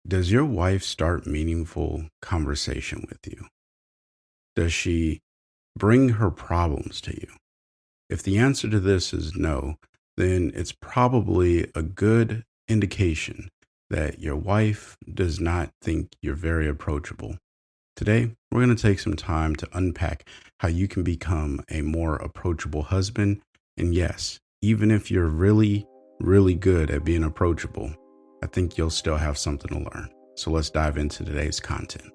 Does your wife start meaningful conversation with you? Does she bring her problems to you? If the answer to this is no, then it's probably a good indication that your wife does not think you're very approachable. Today, we're going to take some time to unpack how you can become a more approachable husband. And yes, even if you're really, really good at being approachable, I think you'll still have something to learn. So let's dive into today's content.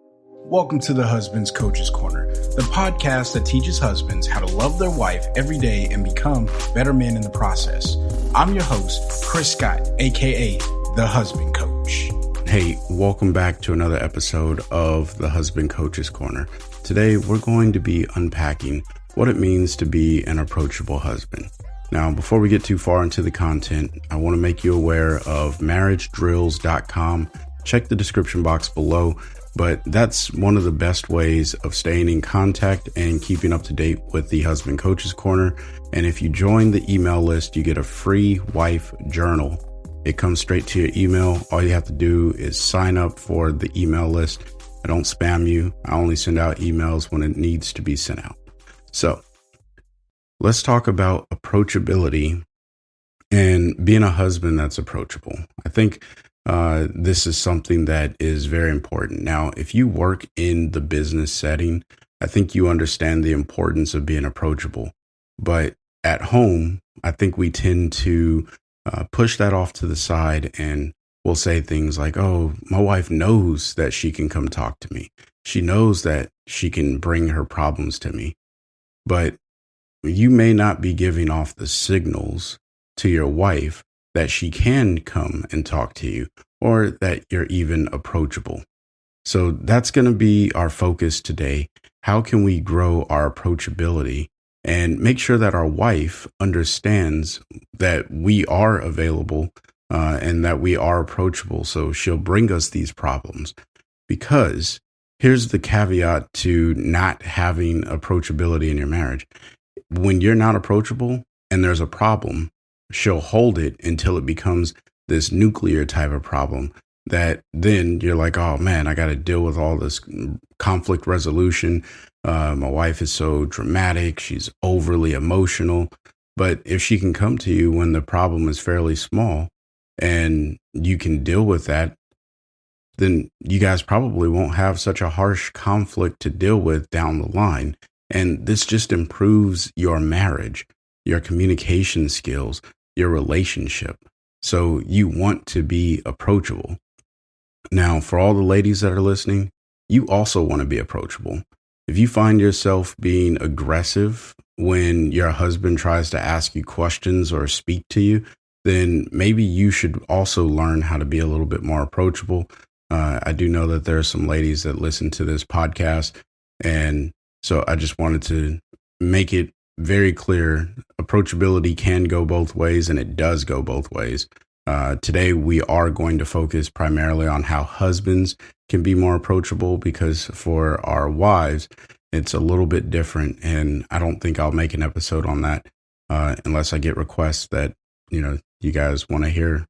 Welcome to the Husband's Coach's Corner, the podcast that teaches husbands how to love their wife every day and become better men in the process. I'm your host, Chris Scott, aka The Husband Coach. Hey, welcome back to another episode of the Husband Coach's Corner. Today, we're going to be unpacking what it means to be an approachable husband. Now, before we get too far into the content, I want to make you aware of marriagedrills.com. Check the description box below, but that's one of the best ways of staying in contact and keeping up to date with the Husband Coach's Corner. And if you join the email list, you get a free wife journal. It comes straight to your email. All you have to do is sign up for the email list. I don't spam you. I only send out emails when it needs to be sent out. So let's talk about approachability and being a husband that's approachable. I think this is something that is very important. Now, if you work in the business setting, I think you understand the importance of being approachable. But at home, I think we tend to push that off to the side, and we'll say things like, oh, my wife knows that she can come talk to me. She knows that she can bring her problems to me. But you may not be giving off the signals to your wife that she can come and talk to you, or that you're even approachable. So that's going to be our focus today. How can we grow our approachability and make sure that our wife understands that we are available and that we are approachable, so she'll bring us these problems? Because here's the caveat to not having approachability in your marriage. When you're not approachable and there's a problem, she'll hold it until it becomes this nuclear type of problem that then you're like, oh man, I got to deal with all this conflict resolution. My wife is so dramatic. She's overly emotional. But if she can come to you when the problem is fairly small and you can deal with that, then you guys probably won't have such a harsh conflict to deal with down the line. And this just improves your marriage, your communication skills, your relationship. So you want to be approachable. Now, for all the ladies that are listening, you also want to be approachable. If you find yourself being aggressive when your husband tries to ask you questions or speak to you, then maybe you should also learn how to be a little bit more approachable. I do know that there are some ladies that listen to this podcast, and so I just wanted to make it very clear. Approachability can go both ways, and it does go both ways. Today, we are going to focus primarily on how husbands can be more approachable, because for our wives, it's a little bit different. And I don't think I'll make an episode on that unless I get requests that, you guys want to hear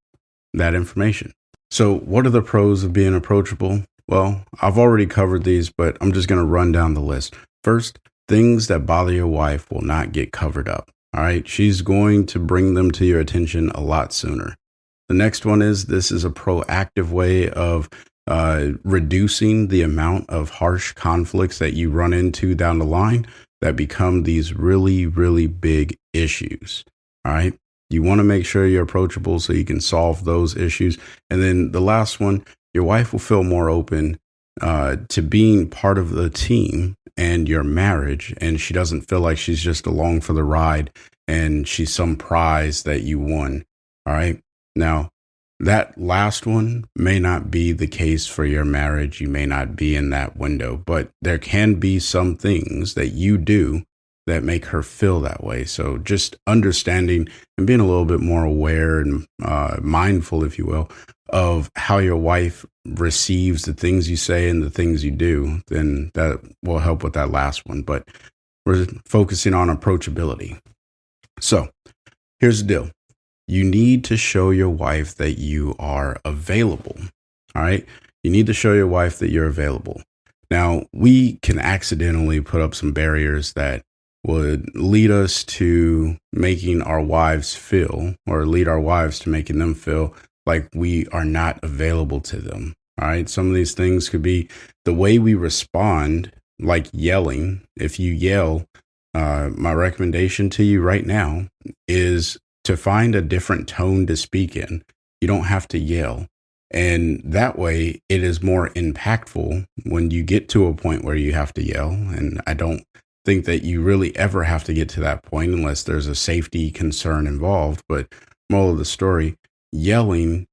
that information. So what are the pros of being approachable? Well, I've already covered these, but I'm just going to run down the list. First, things that bother your wife will not get covered up. All right. She's going to bring them to your attention a lot sooner. The next one is, this is a proactive way of reducing the amount of harsh conflicts that you run into down the line that become these really, really big issues. All right. You want to make sure you're approachable so you can solve those issues. And then the last one, your wife will feel more open to being part of the team and your marriage, and she doesn't feel like she's just along for the ride and she's some prize that you won. All right. Now, that last one may not be the case for your marriage. You may not be in that window, but there can be some things that you do that make her feel that way. So just understanding and being a little bit more aware and mindful, if you will, of how your wife receives the things you say and the things you do, then that will help with that last one. But we're focusing on approachability. So here's the deal. You need to show your wife that you are available. All right. You need to show your wife that you're available. Now, we can accidentally put up some barriers that would lead us to making our wives feel, or lead our wives to making them feel like we are not available to them. All right. Some of these things could be the way we respond, like yelling. If you yell, my recommendation to you right now is to find a different tone to speak in. You don't have to yell. And that way it is more impactful when you get to a point where you have to yell. And I don't think that you really ever have to get to that point unless there's a safety concern involved. But moral of the story, yelling,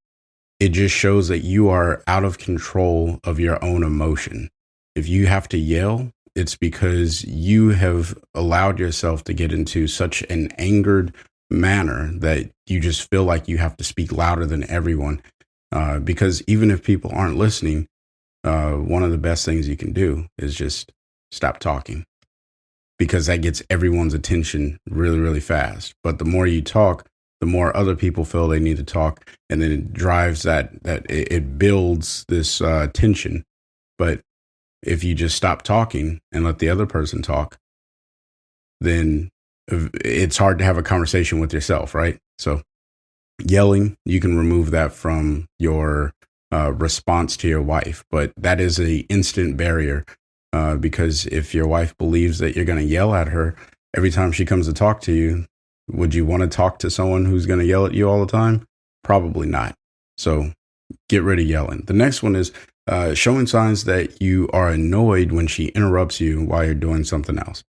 it just shows that you are out of control of your own emotion. If you have to yell, it's because you have allowed yourself to get into such an angered manner that you just feel like you have to speak louder than everyone. Because even if people aren't listening, one of the best things you can do is just stop talking, because that gets everyone's attention really, really fast. But the more you talk, the more other people feel they need to talk. And then it drives it builds this tension. But if you just stop talking and let the other person talk, then it's hard to have a conversation with yourself, right? So yelling, you can remove that from your response to your wife. But that is an instant barrier, because if your wife believes that you're going to yell at her every time she comes to talk to you, would you want to talk to someone who's going to yell at you all the time? Probably not. So get rid of yelling. The next one is showing signs that you are annoyed when she interrupts you while you're doing something else.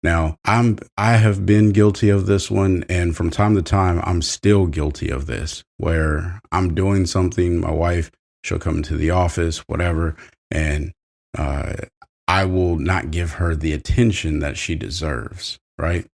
Now, I have been guilty of this one, and from time to time, I'm still guilty of this, where I'm doing something, my wife, she'll come into the office, whatever, and I will not give her the attention that she deserves, right?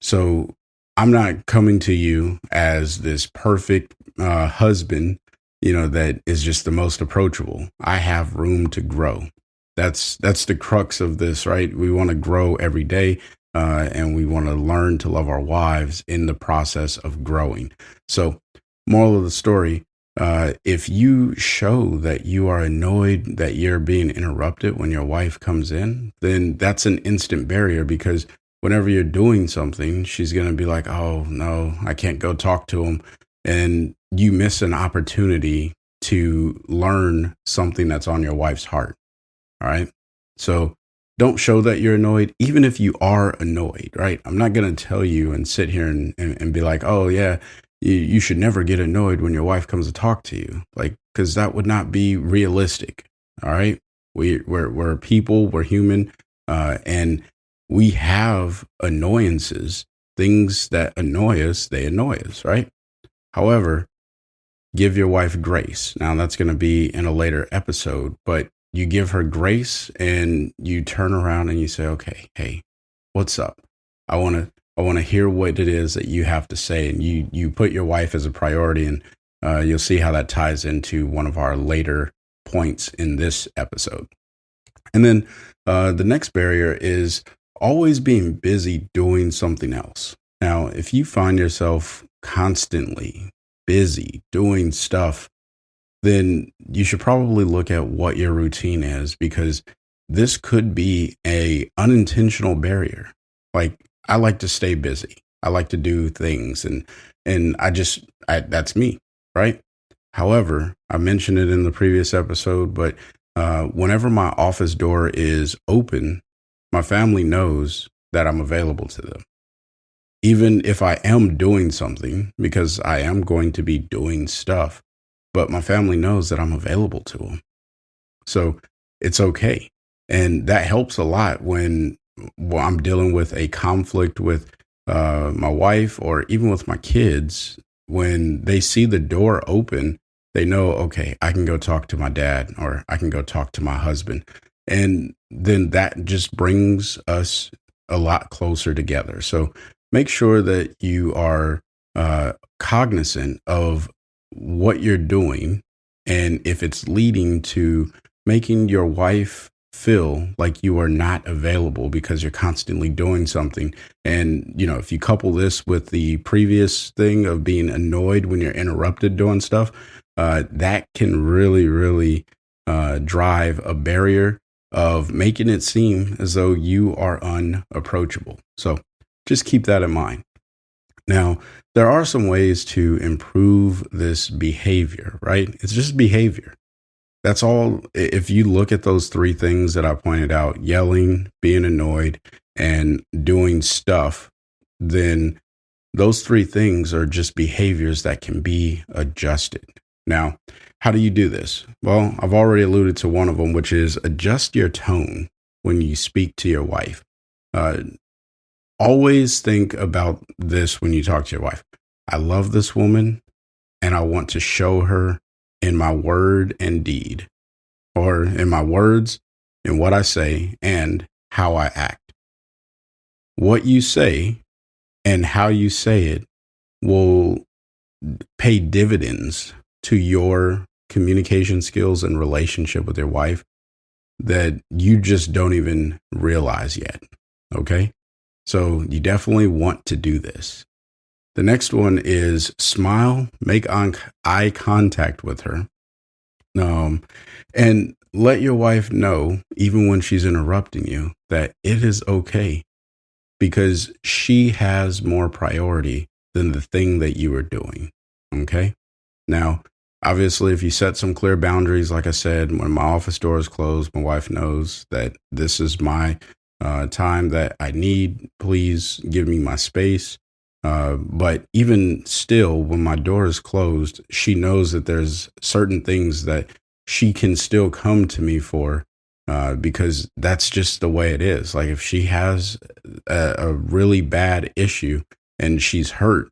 So I'm not coming to you as this perfect husband, that is just the most approachable. I have room to grow. That's the crux of this, right? We want to grow every day, and we want to learn to love our wives in the process of growing. So, moral of the story, if you show that you are annoyed that you're being interrupted when your wife comes in, then that's an instant barrier, because whenever you're doing something, she's going to be like, oh, no, I can't go talk to him. And you miss an opportunity to learn something that's on your wife's heart. All right. So don't show that you're annoyed, even if you are annoyed, right? I'm not going to tell you and sit here and be like, oh, yeah, you should never get annoyed when your wife comes to talk to you. Like, because that would not be realistic. All right. We're people, we're human, and we have annoyances, things that annoy us, they annoy us, right? However, give your wife grace. Now, that's going to be in a later episode, but you give her grace and you turn around and you say, okay, hey, what's up? I want to hear what it is that you have to say. And you put your wife as a priority, and you'll see how that ties into one of our later points in this episode. And then the next barrier is always being busy doing something else. Now, if you find yourself constantly busy doing stuff, then you should probably look at what your routine is, because this could be a unintentional barrier. Like, I like to stay busy. I like to do things, and that's me, right? However, I mentioned it in the previous episode, but whenever my office door is open, my family knows that I'm available to them. Even if I am doing something, because I am going to be doing stuff, but my family knows that I'm available to them. So it's okay. And that helps a lot when I'm dealing with a conflict with my wife, or even with my kids. When they see the door open, they know, okay, I can go talk to my dad, or I can go talk to my husband. And then that just brings us a lot closer together. So make sure that you are cognizant of what you're doing, and if it's leading to making your wife feel like you are not available because you're constantly doing something. And, if you couple this with the previous thing of being annoyed when you're interrupted doing stuff, that can really, really drive a barrier of making it seem as though you are unapproachable. So just keep that in mind. Now, there are some ways to improve this behavior, right? It's just behavior. That's all. If you look at those three things that I pointed out, yelling, being annoyed, and doing stuff, then those three things are just behaviors that can be adjusted. Now, how do you do this? Well, I've already alluded to one of them, which is adjust your tone when you speak to your wife. Always think about this when you talk to your wife. I love this woman and I want to show her in my word and deed, or in my words, in what I say and how I act. What you say and how you say it will pay dividends to your communication skills and relationship with your wife that you just don't even realize yet. Okay? So you definitely want to do this. The next one is smile, make eye contact with her, and let your wife know, even when she's interrupting you, that it is okay because she has more priority than the thing that you are doing. Okay? Now, obviously, if you set some clear boundaries, like I said, when my office door is closed, my wife knows that this is my time that I need. Please give me my space. But even still, when my door is closed, she knows that there's certain things that she can still come to me for, because that's just the way it is. Like if she has a really bad issue and she's hurt,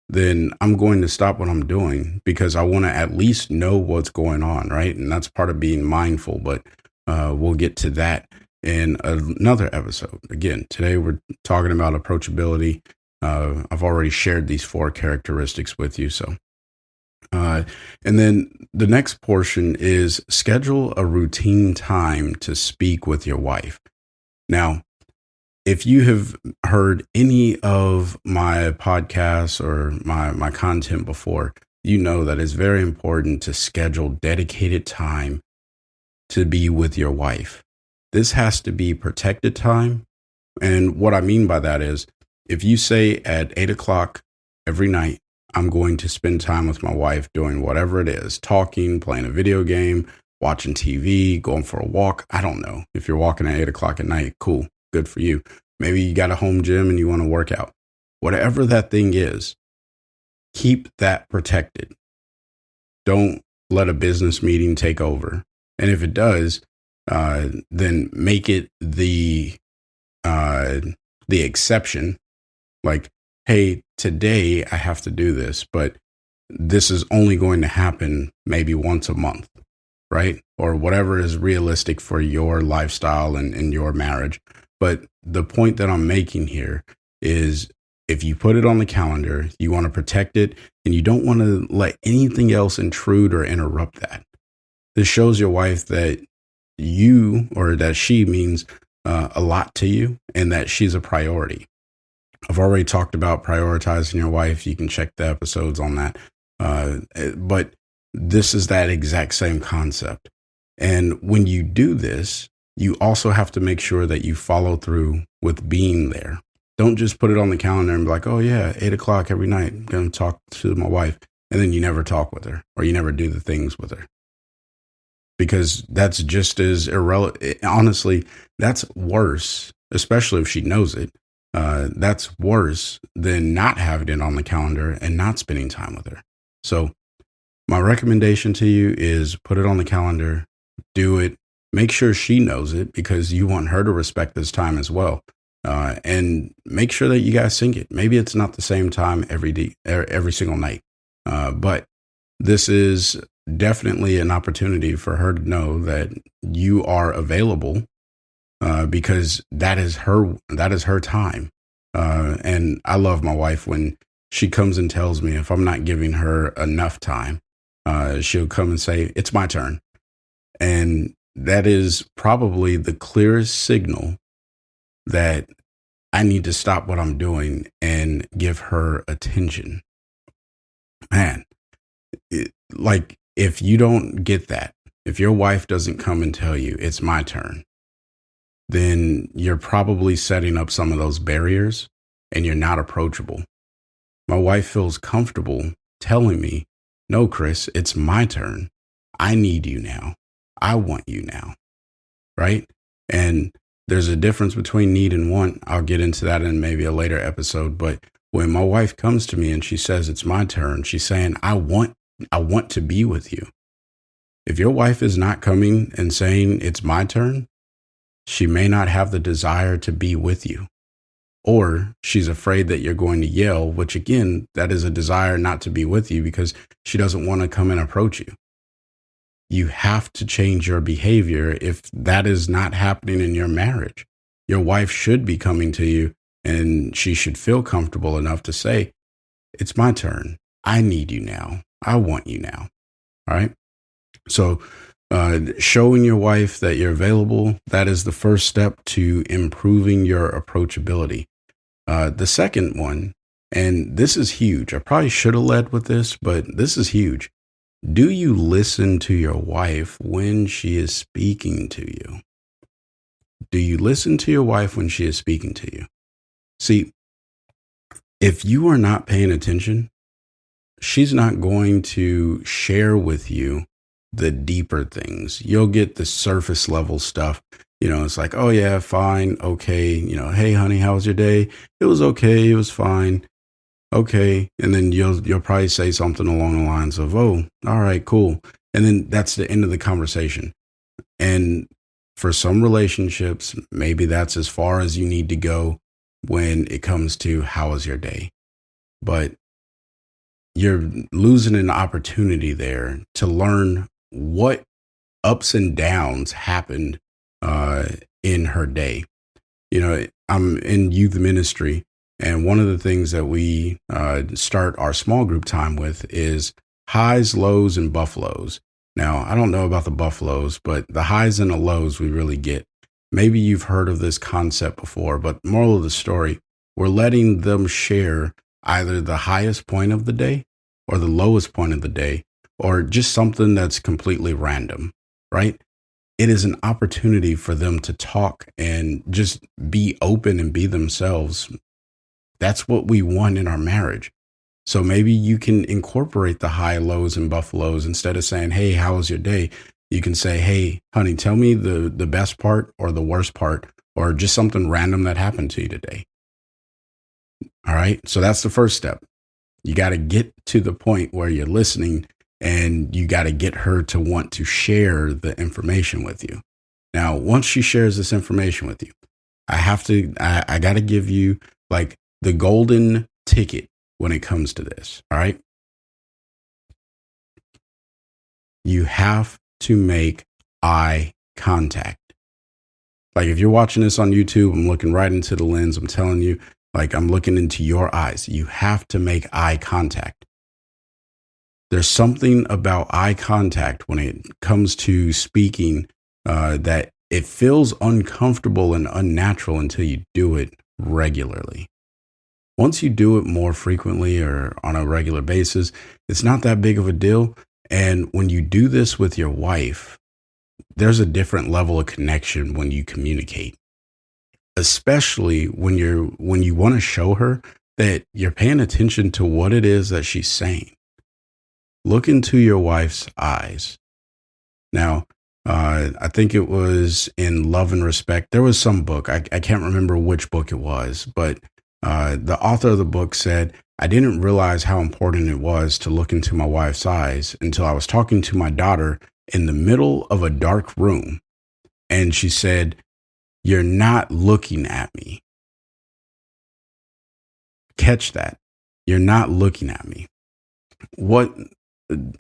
then I'm going to stop what I'm doing because I want to at least know what's going on, right? And that's part of being mindful, but we'll get to that in another episode. Again, today we're talking about approachability. I've already shared these 4 characteristics with you. So, and then the next portion is schedule a routine time to speak with your wife. Now, if you have heard any of my podcasts or my content before, you know that it's very important to schedule dedicated time to be with your wife. This has to be protected time. And what I mean by that is, if you say at 8 o'clock every night, I'm going to spend time with my wife doing whatever it is, talking, playing a video game, watching TV, going for a walk. I don't know. If you're walking at 8 o'clock at night, cool, good for you. Maybe you got a home gym and you want to work out. Whatever that thing is, keep that protected. Don't let a business meeting take over. And if it does, then make it the exception. Like, hey, today I have to do this, but this is only going to happen maybe once a month, right? Or whatever is realistic for your lifestyle and your marriage. But the point that I'm making here is if you put it on the calendar, you want to protect it and you don't want to let anything else intrude or interrupt that. This shows your wife that you, or that she, means a lot to you and that she's a priority. I've already talked about prioritizing your wife. You can check the episodes on that. But this is that exact same concept. And when you do this, you also have to make sure that you follow through with being there. Don't just put it on the calendar and be like, oh yeah, 8 o'clock every night, I'm going to talk to my wife. And then you never talk with her or you never do the things with her. Because that's just as irrelevant. Honestly, that's worse, especially if she knows it. That's worse than not having it on the calendar and not spending time with her. So my recommendation to you is put it on the calendar, do it, make sure she knows it because you want her to respect this time as well. And make sure that you guys sync it. Maybe it's not the same time every single night. But this is definitely an opportunity for her to know that you are available, because that is her time. And I love my wife when she comes and tells me if I'm not giving her enough time, she'll come and say, it's my turn. And that is probably the clearest signal that I need to stop what I'm doing and give her attention. Man, like if you don't get that, If your wife doesn't come and tell you it's my turn, then you're probably setting up some of those barriers and you're not approachable. My wife feels comfortable telling me, no, Chris, it's my turn. I need you now. I want you now. Right? And there's a difference between need and want. I'll get into that in maybe a later episode. But when my wife comes to me and she says it's my turn, she's saying, I want to be with you. If your wife is not coming and saying it's my turn, she may not have the desire to be with you. Or she's afraid that you're going to yell, which again, that is a desire not to be with you because she doesn't want to come and approach you. You have to change your behavior if that is not happening in your marriage. Your wife should be coming to you and she should feel comfortable enough to say, it's my turn. I need you now. I want you now. All right. So showing your wife that you're available, that is the first step to improving your approachability. The second one, and this is huge. I probably should have led with this, but this is huge. Do you listen to your wife when she is speaking to you? Do you listen to your wife when she is speaking to you? See, if you are not paying attention, she's not going to share with you the deeper things. You'll get the surface level stuff. It's like, oh yeah, fine. Okay. Hey honey, how was your day? It was okay. It was fine. Okay. And then you'll probably say something along the lines of, oh, all right, cool. And then that's the end of the conversation. And for some relationships, maybe that's as far as you need to go when it comes to how was your day. But you're losing an opportunity there to learn what ups and downs happened in her day. I'm in youth ministry, and one of the things that we start our small group time with is highs, lows, and buffaloes. Now, I don't know about the buffaloes, but the highs and the lows we really get. Maybe you've heard of this concept before, but moral of the story, we're letting them share either the highest point of the day or the lowest point of the day, or just something that's completely random, right? It is an opportunity for them to talk and just be open and be themselves. That's what we want in our marriage. So maybe you can incorporate the high, lows, and buffaloes. Instead of saying, hey, how was your day? You can say, hey, honey, tell me the best part or the worst part, or just something random that happened to you today. All right. So that's the first step. You got to get to the point where you're listening, and you got to get her to want to share the information with you. Now, once she shares this information with you, I got to give you like the golden ticket when it comes to this. All right. You have to make eye contact. Like if you're watching this on YouTube, I'm looking right into the lens. I'm telling you, like I'm looking into your eyes. You have to make eye contact. There's something about eye contact when it comes to speaking that it feels uncomfortable and unnatural until you do it regularly. Once you do it more frequently or on a regular basis, it's not that big of a deal. And when you do this with your wife, there's a different level of connection when you communicate, especially when you want to show her that you're paying attention to what it is that she's saying. Look into your wife's eyes. Now, I think it was in Love and Respect. There was some book. I can't remember which book it was, but the author of the book said, I didn't realize how important it was to look into my wife's eyes until I was talking to my daughter in the middle of a dark room. And she said, you're not looking at me. Catch that. You're not looking at me.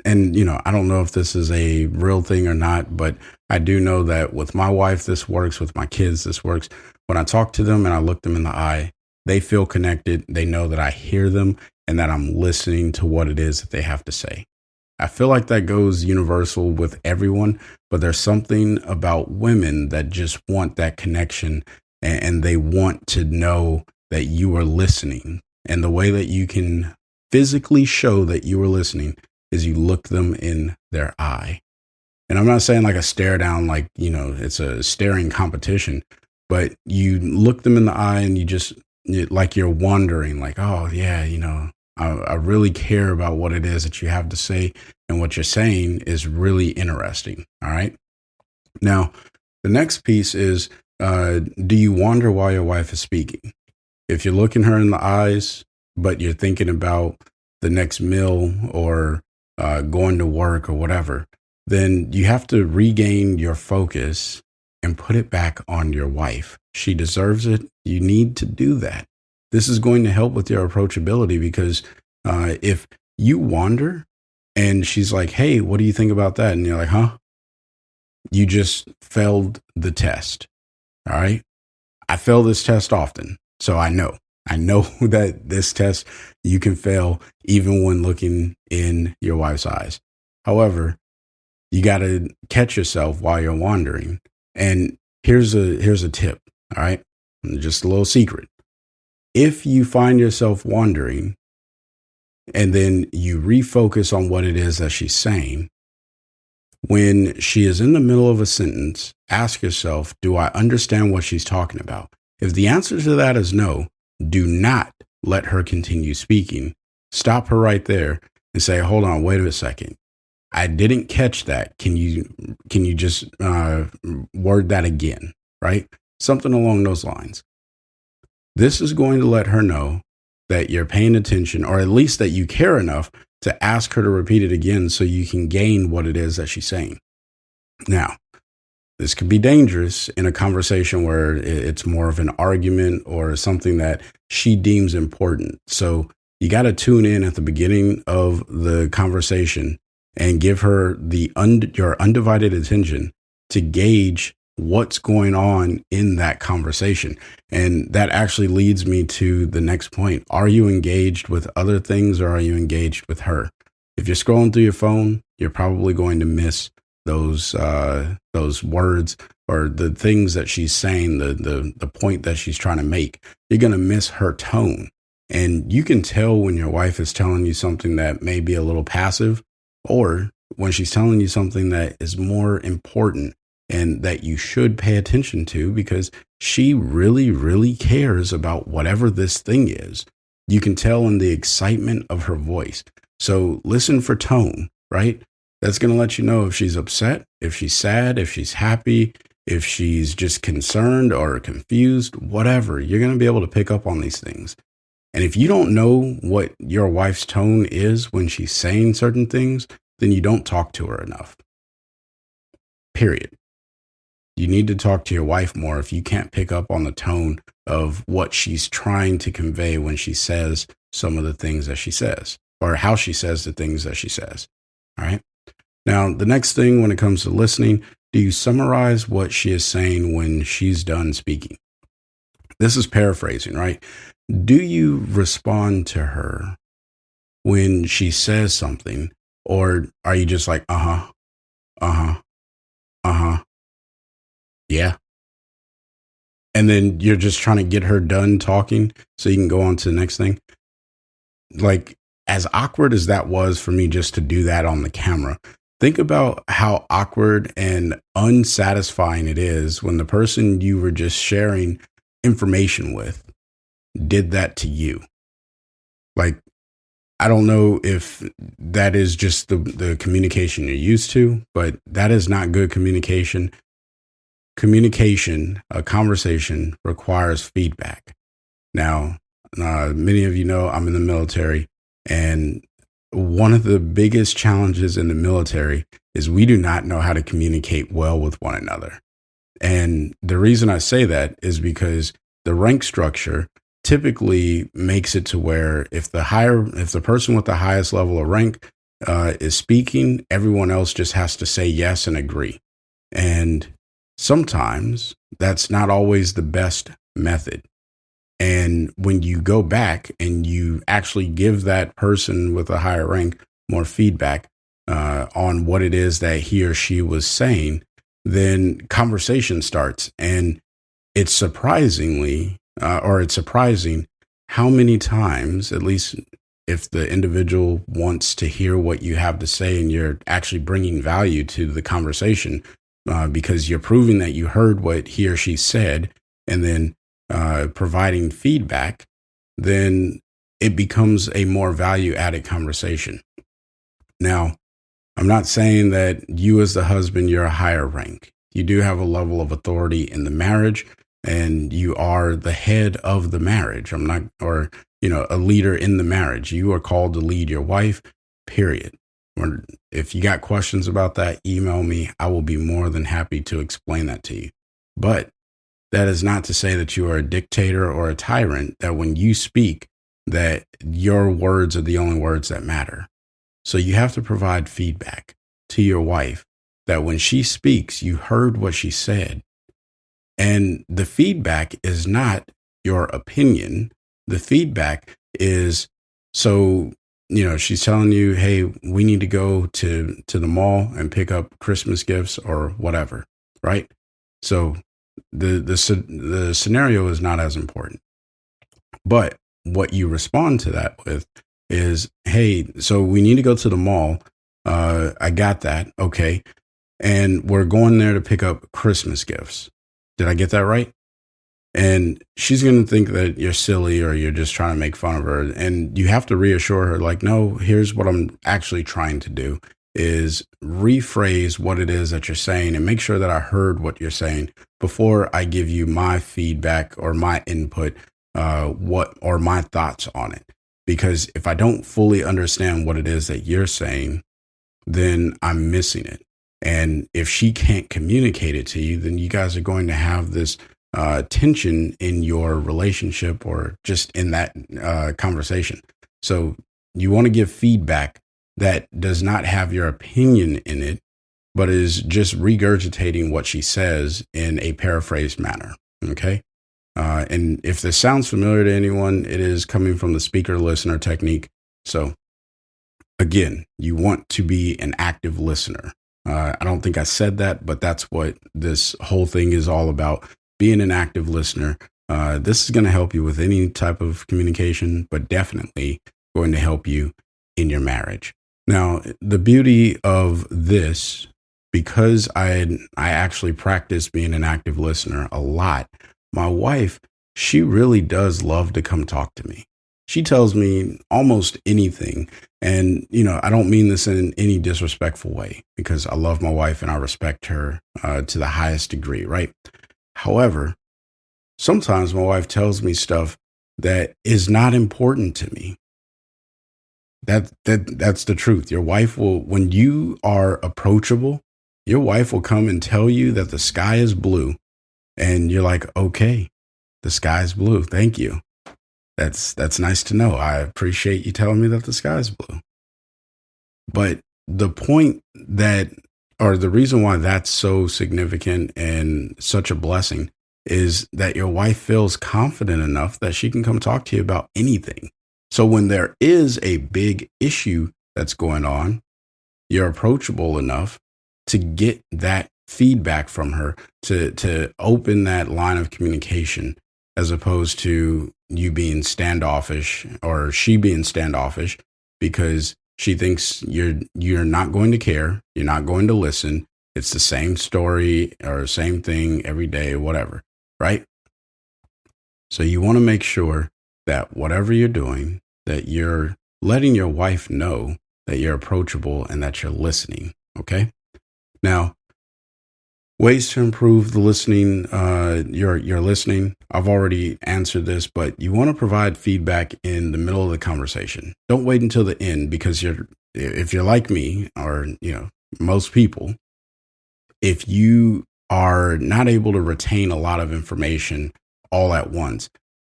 And, I don't know if this is a real thing or not, but I do know that with my wife, this works. With my kids, this works. When I talk to them and I look them in the eye, they feel connected. They know that I hear them and that I'm listening to what it is that they have to say. I feel like that goes universal with everyone, but there's something about women that just want that connection, and they want to know that you are listening. And the way that you can physically show that you are listening is you look them in their eye. And I'm not saying like a stare down, like, it's a staring competition, but you look them in the eye and like you're wondering, like, oh yeah, I really care about what it is that you have to say, and what you're saying is really interesting. All right. Now, the next piece is, do you wonder why your wife is speaking? If you're looking her in the eyes, but you're thinking about the next meal or going to work or whatever, then you have to regain your focus and put it back on your wife. She deserves it. You need to do that. This is going to help with your approachability, because if you wander and she's like, hey, what do you think about that? And you're like, huh? You just failed the test. All right. I fail this test often. So I know that this test you can fail even when looking in your wife's eyes. However, you got to catch yourself while you're wandering. And here's a tip. All right. Just a little secret. If you find yourself wandering and then you refocus on what it is that she's saying, when she is in the middle of a sentence, ask yourself, do I understand what she's talking about? If the answer to that is no, do not let her continue speaking. Stop her right there and say, hold on, wait a second. I didn't catch that. Can you just word that again? Right? Something along those lines. This is going to let her know that you're paying attention, or at least that you care enough to ask her to repeat it again so you can gain what it is that she's saying. Now, this could be dangerous in a conversation where it's more of an argument or something that she deems important. So you got to tune in at the beginning of the conversation and give her your undivided attention to gauge what's going on in that conversation. And that actually leads me to the next point. Are you engaged with other things, or are you engaged with her? If you're scrolling through your phone, you're probably going to miss those words or the things that she's saying, the point that she's trying to make. You're going to miss her tone. And you can tell when your wife is telling you something that may be a little passive, or when she's telling you something that is more important and that you should pay attention to, because she really, really cares about whatever this thing is. You can tell in the excitement of her voice. So listen for tone, right? That's going to let you know if she's upset, if she's sad, if she's happy, if she's just concerned or confused, whatever. You're going to be able to pick up on these things. And if you don't know what your wife's tone is when she's saying certain things, then you don't talk to her enough. Period. You need to talk to your wife more if you can't pick up on the tone of what she's trying to convey when she says some of the things that she says, or how she says the things that she says. All right. Now, the next thing when it comes to listening, do you summarize what she is saying when she's done speaking? This is paraphrasing, right? Do you respond to her when she says something, or are you just like, yeah. And then you're just trying to get her done talking so you can go on to the next thing? Like, as awkward as that was for me just to do that on the camera, think about how awkward and unsatisfying it is when the person you were just sharing information with did that to you. Like, I don't know if that is just the communication you're used to, but that is not good communication. Communication, a conversation, requires feedback. Now, many of you know I'm in the military, and one of the biggest challenges in the military is we do not know how to communicate well with one another. And the reason I say that is because the rank structure typically makes it to where if the person with the highest level of rank is speaking, everyone else just has to say yes and agree. And sometimes that's not always the best method. And when you go back and you actually give that person with a higher rank more feedback on what it is that he or she was saying, then conversation starts. And it's surprising how many times, at least if the individual wants to hear what you have to say and you're actually bringing value to the conversation, because you're proving that you heard what he or she said and then providing feedback, then it becomes a more value added conversation. Now, I'm not saying that you as the husband, you're a higher rank. You do have a level of authority in the marriage and you are the head of the marriage. I'm not, or, a leader in the marriage. You are called to lead your wife, period. Or if you got questions about that, email me. I will be more than happy to explain that to you. But that is not to say that you are a dictator or a tyrant, that when you speak, that your words are the only words that matter. So you have to provide feedback to your wife that when she speaks, you heard what she said. And the feedback is not your opinion. The feedback is, so, she's telling you, hey, we need to go to the mall and pick up Christmas gifts or whatever, right? So the scenario is not as important. But what you respond to that with is, hey, so we need to go to the mall. I got that. Okay. And we're going there to pick up Christmas gifts. Did I get that right? And she's going to think that you're silly or you're just trying to make fun of her. And you have to reassure her, like, no, here's what I'm actually trying to do is rephrase what it is that you're saying and make sure that I heard what you're saying before I give you my feedback or my input, or my thoughts on it. Because if I don't fully understand what it is that you're saying, then I'm missing it. And if she can't communicate it to you, then you guys are going to have this tension in your relationship or just in that conversation. So you want to give feedback that does not have your opinion in it, but is just regurgitating what she says in a paraphrased manner. Okay. And if this sounds familiar to anyone, it is coming from the speaker listener technique. So again, you want to be an active listener. I don't think I said that, but that's what this whole thing is all about. Being an active listener. This is going to help you with any type of communication, but definitely going to help you in your marriage. Now, the beauty of this, because I actually practice being an active listener a lot, my wife, she really does love to come talk to me. She tells me almost anything. And, I don't mean this in any disrespectful way because I love my wife and I respect her to the highest degree, right? However, sometimes my wife tells me stuff that is not important to me. That's the truth. Your wife will, when you are approachable, your wife will come and tell you that the sky is blue. And you're like, okay, the sky's blue. Thank you. That's nice to know. I appreciate you telling me that the sky's blue. But the point or the reason why that's so significant and such a blessing is that your wife feels confident enough that she can come talk to you about anything. So when there is a big issue that's going on, you're approachable enough to get that feedback from her, to open that line of communication, as opposed to you being standoffish or she being standoffish because she thinks you're not going to care, you're not going to listen. It's the same story or same thing every day, whatever, right? So you want to make sure that whatever you're doing, that you're letting your wife know that you're approachable and that you're listening, okay? Now, ways to improve the listening, your listening. I've already answered this, but you want to provide feedback in the middle of the conversation. Don't wait until the end because if you're like me or, most people, if you are not able to retain a lot of information all at once,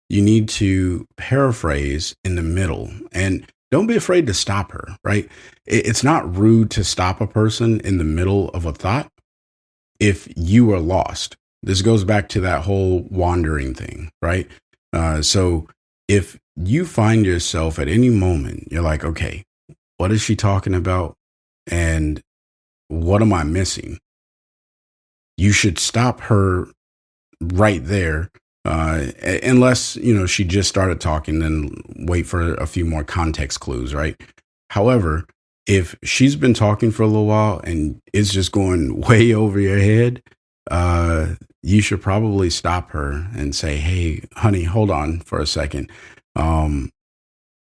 you need to paraphrase in the middle and don't be afraid to stop her, right? It's not rude to stop a person in the middle of a thought. If you are lost, this goes back to that whole wandering thing, right? So if you find yourself at any moment, you're like, okay, what is she talking about? And what am I missing? You should stop her right there Unless, she just started talking, then wait for a few more context clues, right? However, if she's been talking for a little while and it's just going way over your head, you should probably stop her and say, hey, honey, hold on for a second. I'm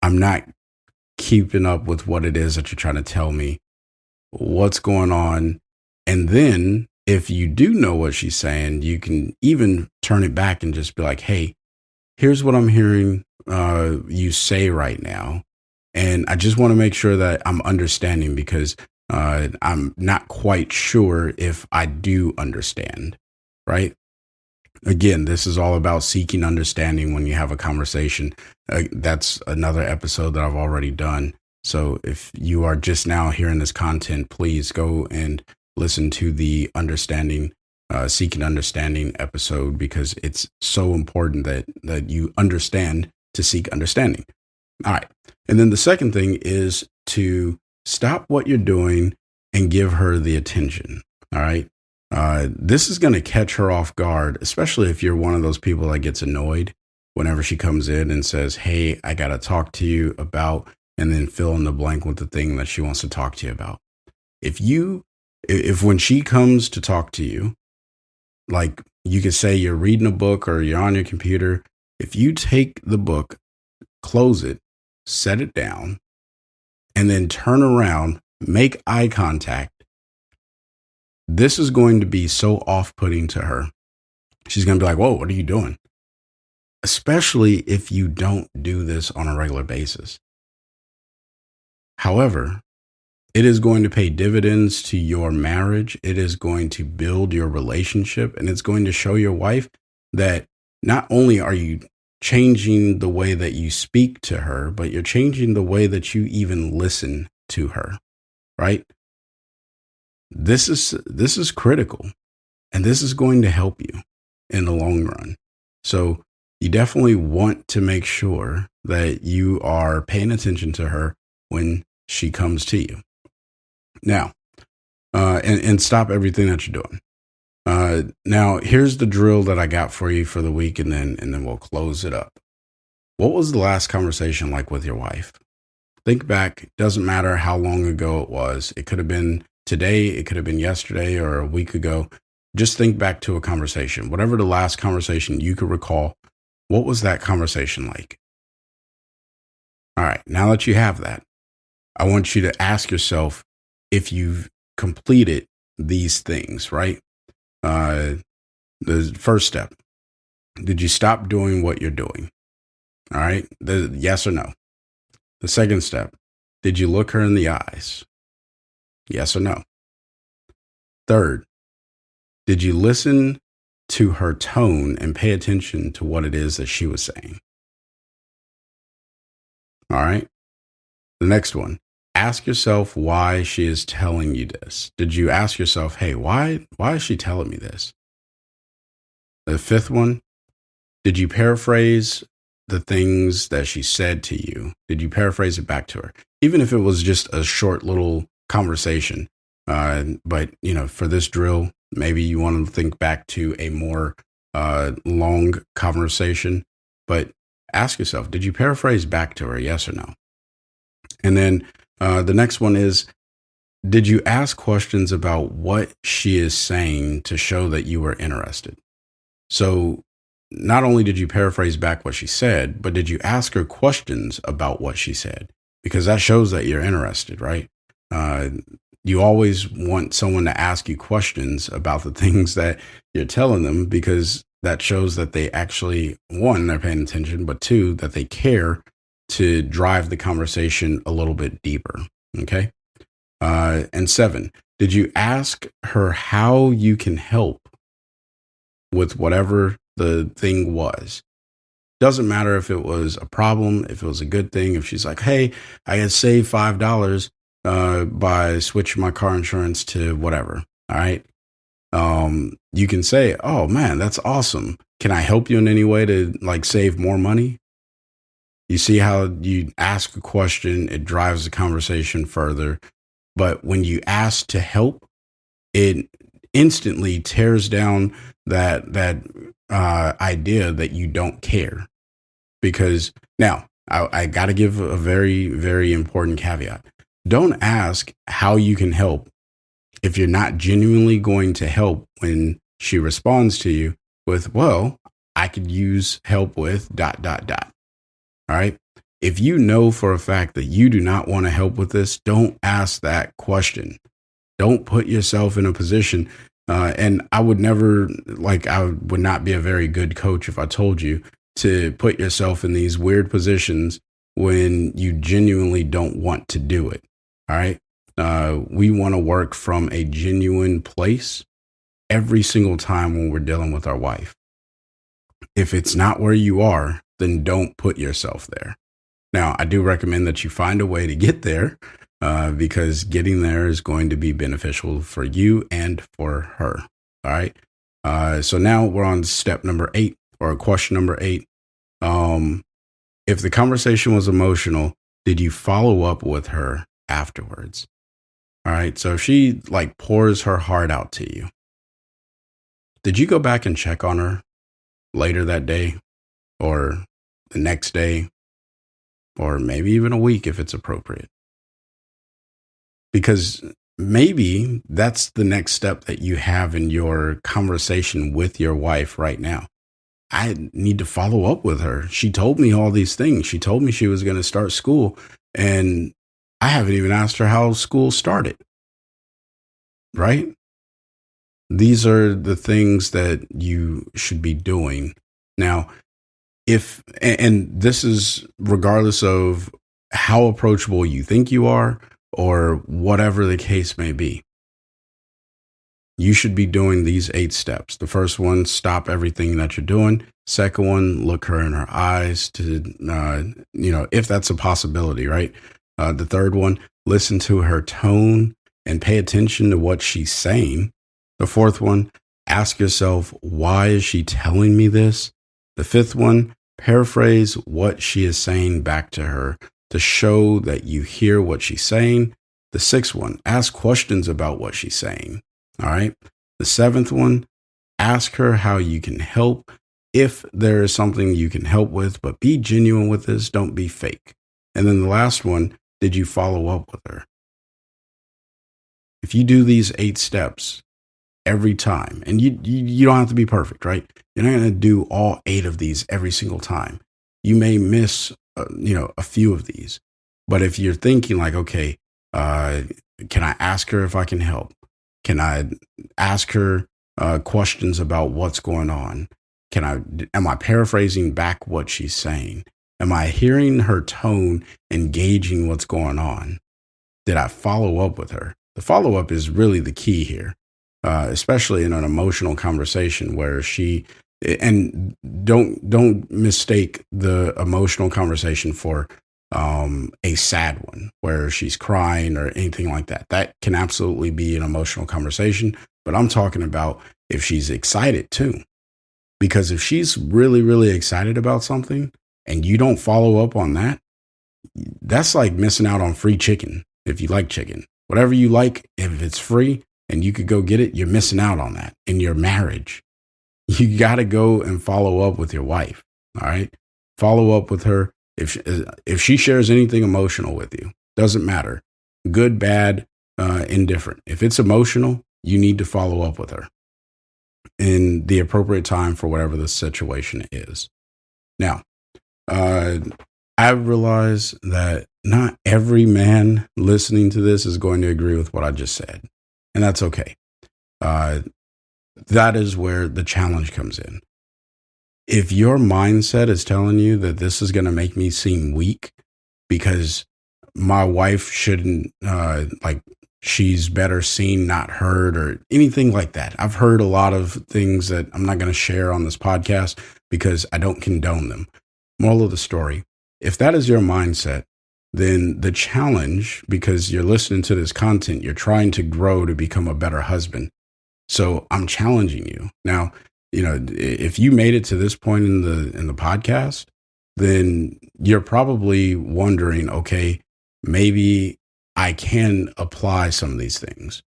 not keeping up with what it is that you're trying to tell me. What's going on? And then if you do know what she's saying, you can even turn it back and just be like, hey, here's what I'm hearing you say right now. And I just want to make sure that I'm understanding, because I'm not quite sure if I do understand, right? Again, this is all about seeking understanding when you have a conversation. That's another episode that I've already done. So if you are just now hearing this content, please go and listen to the seeking understanding episode, because it's so important that you understand to seek understanding. All right. And then the second thing is to stop what you're doing and give her the attention. All right. This is going to catch her off guard, especially if you're one of those people that gets annoyed whenever she comes in and says, hey, I got to talk to you about, and then fill in the blank with the thing that she wants to talk to you about. If when she comes to talk to you, like you could say you're reading a book or you're on your computer, if you take the book, close it, set it down, and then turn around, make eye contact, this is going to be so off-putting to her. She's going to be like, whoa, what are you doing? Especially if you don't do this on a regular basis. However, it is going to pay dividends to your marriage. It is going to build your relationship, and it's going to show your wife that not only are you changing the way that you speak to her, but you're changing the way that you even listen to her, right? This is critical, and this is going to help you in the long run. So you definitely want to make sure that you are paying attention to her when she comes to you. Now, and stop everything that you're doing. Now, here's the drill that I got for you for the week, and then we'll close it up. What was the last conversation like with your wife? Think back. Doesn't matter how long ago it was. It could have been today. It could have been yesterday or a week ago. Just think back to a conversation. Whatever the last conversation you could recall, what was that conversation like? All right. Now that you have that, I want you to ask yourself if you've completed these things, right? The first step, did you stop doing what you're doing? All right. Yes or no? The second step, did you look her in the eyes? Yes or no? Third, did you listen to her tone and pay attention to what it is that she was saying? All right. The next one, ask yourself why she is telling you this. Did you ask yourself, hey, why is she telling me this? The fifth one, did you paraphrase the things that she said to you? Did you paraphrase it back to her? Even if it was just a short little conversation. But, for this drill, maybe you want to think back to a more long conversation. But ask yourself, did you paraphrase back to her? Yes or no? And then the next one is, did you ask questions about what she is saying to show that you were interested? So not only did you paraphrase back what she said, but did you ask her questions about what she said? Because that shows that you're interested, right? You always want someone to ask you questions about the things that you're telling them, because that shows that they actually, one, they're paying attention, but two, that they care to drive the conversation a little bit deeper. Okay. And 7, did you ask her how you can help with whatever the thing was? Doesn't matter if it was a problem, if it was a good thing. If she's like, hey, I had saved $5 by switching my car insurance to whatever. All right. You can say, oh man, that's awesome. Can I help you in any way to save more money? You see how you ask a question, it drives the conversation further. But when you ask to help, it instantly tears down that idea that you don't care. Because now I got to give a very, very important caveat. Don't ask how you can help if you're not genuinely going to help when she responds to you with, well, I could use help with ... All right. If you know for a fact that you do not want to help with this, don't ask that question. Don't put yourself in a position. And I would never, I would not be a very good coach if I told you to put yourself in these weird positions when you genuinely don't want to do it. All right. We want to work from a genuine place every single time when we're dealing with our wife. If it's not where you are, then don't put yourself there. Now, I do recommend that you find a way to get there because getting there is going to be beneficial for you and for her. All right. So now we're on step number 8 or question number 8. If the conversation was emotional, did you follow up with her afterwards? All right. So if she pours her heart out to you, did you go back and check on her later that day or the next day or maybe even a week if it's appropriate? Because maybe that's the next step that you have in your conversation with your wife right now. I need to follow up with her. She told me all these things. She told me she was going to start school, and I haven't even asked her how school started. Right? These are the things that you should be doing. Now, and this is regardless of how approachable you think you are or whatever the case may be. You should be doing these 8 steps. The first one, stop everything that you're doing. Second one, look her in her eyes to, if that's a possibility, right? The third one, listen to her tone and pay attention to what she's saying. The fourth one, ask yourself, why is she telling me this? The fifth one, paraphrase what she is saying back to her to show that you hear what she's saying. The sixth one, ask questions about what she's saying. All right. The seventh one, ask her how you can help if there is something you can help with, but be genuine with this. Don't be fake. And then the last one, did you follow up with her? If you do these 8 steps every time, and you don't have to be perfect, right? You're not going to do all 8 of these every single time. You may miss, a few of these. But if you're thinking okay, can I ask her if I can help? Can I ask her questions about what's going on? Am I paraphrasing back what she's saying? Am I hearing her tone, engaging what's going on? Did I follow up with her? The follow-up is really the key here, especially in an emotional conversation where and don't mistake the emotional conversation for a sad one where she's crying or anything like that. That can absolutely be an emotional conversation, but I'm talking about if she's excited too. Because if she's really, really excited about something and you don't follow up on that, that's like missing out on free chicken. If you like chicken, whatever you like, if it's free and you could go get it, you're missing out on that in your marriage. You got to go and follow up with your wife. All right. Follow up with her. If she shares anything emotional with you, doesn't matter. Good, bad, indifferent. If it's emotional, you need to follow up with her in the appropriate time for whatever the situation is. Now, I realize that not every man listening to this is going to agree with what I just said, and that's okay. That is where the challenge comes in. If your mindset is telling you that this is going to make me seem weak because my wife shouldn't, she's better seen, not heard, or anything like that. I've heard a lot of things that I'm not going to share on this podcast because I don't condone them. Moral of the story, if that is your mindset, then the challenge, because you're listening to this content, you're trying to grow to become a better husband. So I'm challenging you. Now, if you made it to this point in the podcast, then you're probably wondering, okay, maybe I can apply some of these things,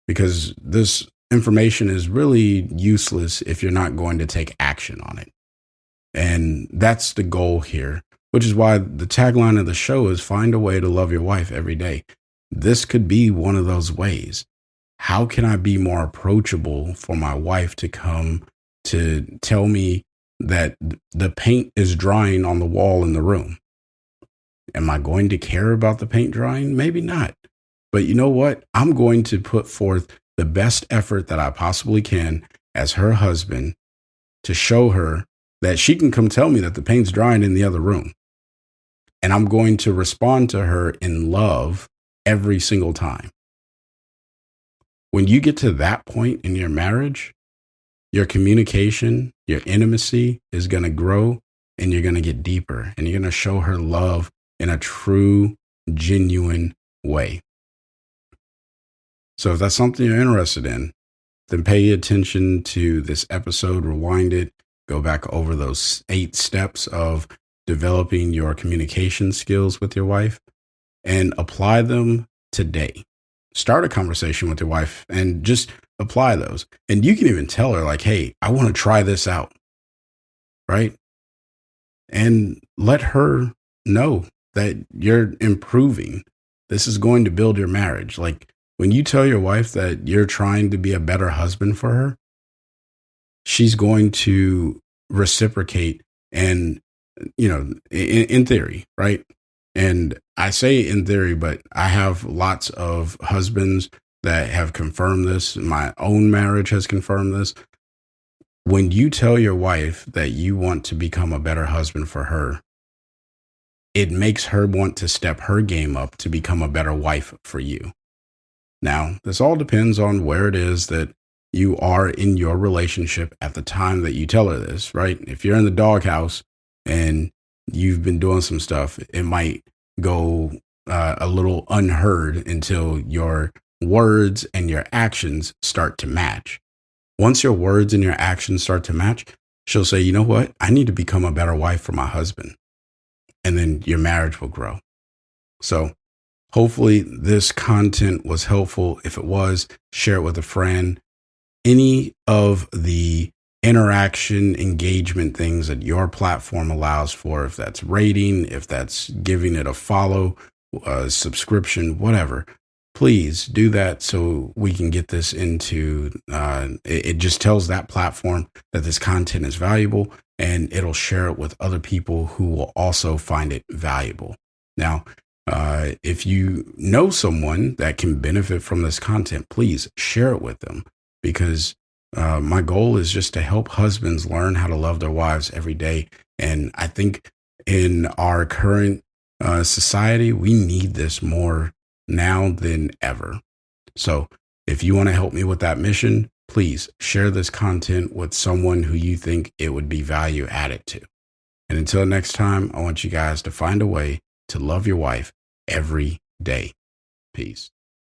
because this information is really useless if you're not going to take action on it. And that's the goal here, which is why the tagline of the show is find a way to love your wife every day. This could be one of those ways. How can I be more approachable for my wife to come to tell me that the paint is drying on the wall in the room? Am I going to care about the paint drying? Maybe not. But you know what? I'm going to put forth the best effort that I possibly can as her husband to show her that she can come tell me that the paint's drying in the other room. And I'm going to respond to her in love every single time. When you get to that point in your marriage, your communication, your intimacy is going to grow, and you're going to get deeper, and you're going to show her love in a true, genuine way. So if that's something you're interested in, then pay attention to this episode, rewind it, go back over those 8 steps of developing your communication skills with your wife, and apply them today. Start a conversation with your wife and just apply those. And you can even tell her, like, hey, I want to try this out, right? And let her know that you're improving. This is going to build your marriage. Like, when you tell your wife that you're trying to be a better husband for her, she's going to reciprocate. And, in theory, right? And I say in theory, but I have lots of husbands that have confirmed this. My own marriage has confirmed this. When you tell your wife that you want to become a better husband for her, it makes her want to step her game up to become a better wife for you. Now, this all depends on where it is that you are in your relationship at the time that you tell her this, right? If you're in the doghouse and you've been doing some stuff, it might go a little unheard until your words and your actions start to match. Once your words and your actions start to match, she'll say, you know what? I need to become a better wife for my husband. And then your marriage will grow. So hopefully this content was helpful. If it was, share it with a friend. Any of the interaction, engagement things that your platform allows for, if that's rating, if that's giving it a follow, subscription, whatever, please do that so we can get this into, it just tells that platform that this content is valuable, and it'll share it with other people who will also find it valuable. Now, if you know someone that can benefit from this content, please share it with them, because my goal is just to help husbands learn how to love their wives every day. And I think in our current society, we need this more now than ever. So if you want to help me with that mission, please share this content with someone who you think it would be value added to. And until next time, I want you guys to find a way to love your wife every day. Peace.